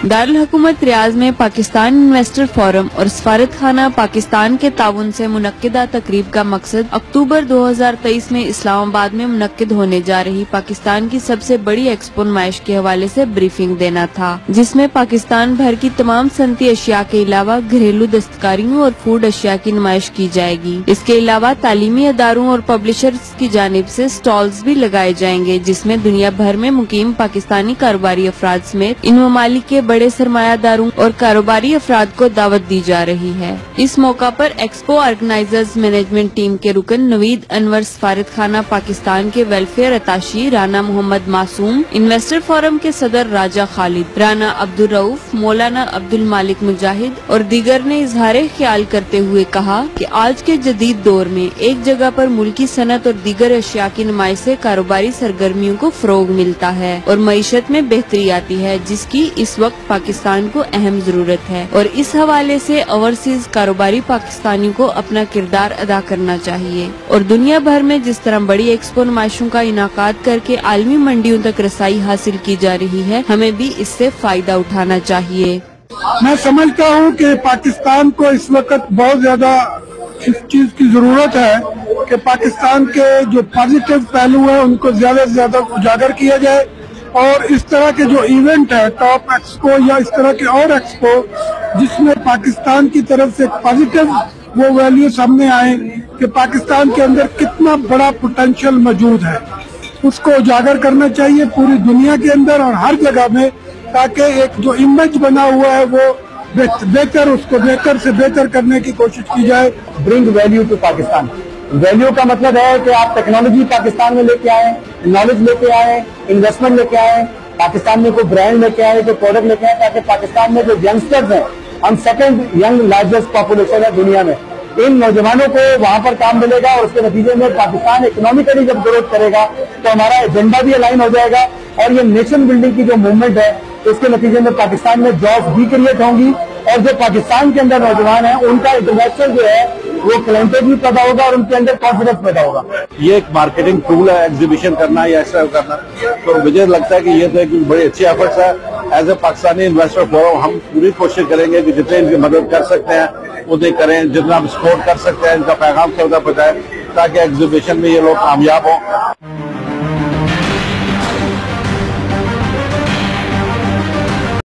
दारुल-हुकूमत रियाज में Pakistan investor forum और सफारत खाना पाकिस्तान के ताउन से मुनक्किदा तकरीब का मकसद अक्टूबर 2023 में इस्लामाबाद में मुनक्किद होने जा रही पाकिस्तान की सबसे बड़ी एक्सपो नुमाइश के हवाले से ब्रीफिंग देना था, जिसमें पाकिस्तान भर की तमाम सनती अशिया के अलावा घरेलू दस्तकारियों और फूड अशिया की नुमाइश की जाएगी। इसके अलावा तालीमी अदारों और पब्लिशर्स की जानिब से स्टॉल्स भी लगाए जाएंगे, जिसमें दुनिया भर में मुकीम पाकिस्तानी कारोबारी अफराद समेत इन ममालिक के बड़े सरमायादारों और कारोबारी अफराद को दावत दी जा रही है। इस मौका पर एक्सपो ऑर्गेनाइजर्स मैनेजमेंट टीम के रुकन नवीद अनवर, सफारत खाना पाकिस्तान के वेलफेयर अताशी राना मोहम्मद मासूम, इन्वेस्टर फोरम के सदर राजा खालिद, राना अब्दुल रऊफ, मौलाना अब्दुल मालिक मुजाहिद और दीगर ने इजहार ख्याल करते हुए कहा कि आज के जदीद दौर में एक जगह पर मुल्की सनत और दीगर अशिया की नुमाइश से कारोबारी सरगर्मियों को फरोग मिलता है और मईशत में बेहतरी आती है, जिसकी इस वक्त पाकिस्तान को अहम जरूरत है और इस हवाले से ओवरसीज कारोबारी पाकिस्तानियों को अपना किरदार अदा करना चाहिए और दुनिया भर में जिस तरह बड़ी एक्सपो नुमाइशों का इनाकाद करके आलमी मंडियों तक रसाई हासिल की जा रही है, हमें भी इससे फायदा उठाना चाहिए। मैं समझता हूँ कि पाकिस्तान को इस वक्त बहुत ज्यादा इस चीज की जरूरत है कि पाकिस्तान के जो पॉजिटिव पहलू है उनको ज्यादा से ज्यादा उजागर किया जाए और इस तरह के जो इवेंट है टॉप एक्सपो या इस तरह के और एक्सपो जिसमें पाकिस्तान की तरफ से पॉजिटिव वो वैल्यू सामने आए कि पाकिस्तान के अंदर कितना बड़ा पोटेंशियल मौजूद है, उसको उजागर करना चाहिए पूरी दुनिया के अंदर और हर जगह में, ताकि एक जो इमेज बना हुआ है वो बेहतर उसको बेहतर से बेहतर करने की कोशिश की जाए। Bring value to Pakistan. Value का मतलब है कि आप टेक्नोलॉजी पाकिस्तान में लेके आए, नॉलेज लेके आए, इन्वेस्टमेंट लेके आए, पाकिस्तान में कोई ब्रांड लेके आए, कोई प्रोडक्ट लेके आए, ताकि पाकिस्तान में जो यंगस्टर्स हैं, हम सेकंड यंग लार्जेस्ट पॉपुलेशन है दुनिया में, इन नौजवानों को वहां पर काम मिलेगा और उसके नतीजे में पाकिस्तान इकोनॉमिकली जब ग्रोथ करेगा तो हमारा एजेंडा भी अलाइन हो जाएगा और ये नेशन बिल्डिंग की जो मूवमेंट है इसके नतीजे में पाकिस्तान में जॉब भी क्रिएट होंगी और जो पाकिस्तान के अंदर नौजवान हैं उनका इंटरनेशनल जो है वो क्लाइंटेज भी पैदा होगा और उनके अंदर कॉन्फिडेंस पैदा होगा। ये एक मार्केटिंग टूल है, एग्जीबिशन करना या ऐसा करना, तो मुझे लगता है कि ये तो एक बड़ी अच्छी एफर्ट्स है। As a Pakistani investor forum हम पूरी कोशिश करेंगे कि जितने इनकी मदद कर सकते हैं उतने करें, जितना हम सपोर्ट कर सकते हैं इनका पैगाम सबका पहुंचाएं ताकि एग्जीबिशन में ये लोग कामयाब हों।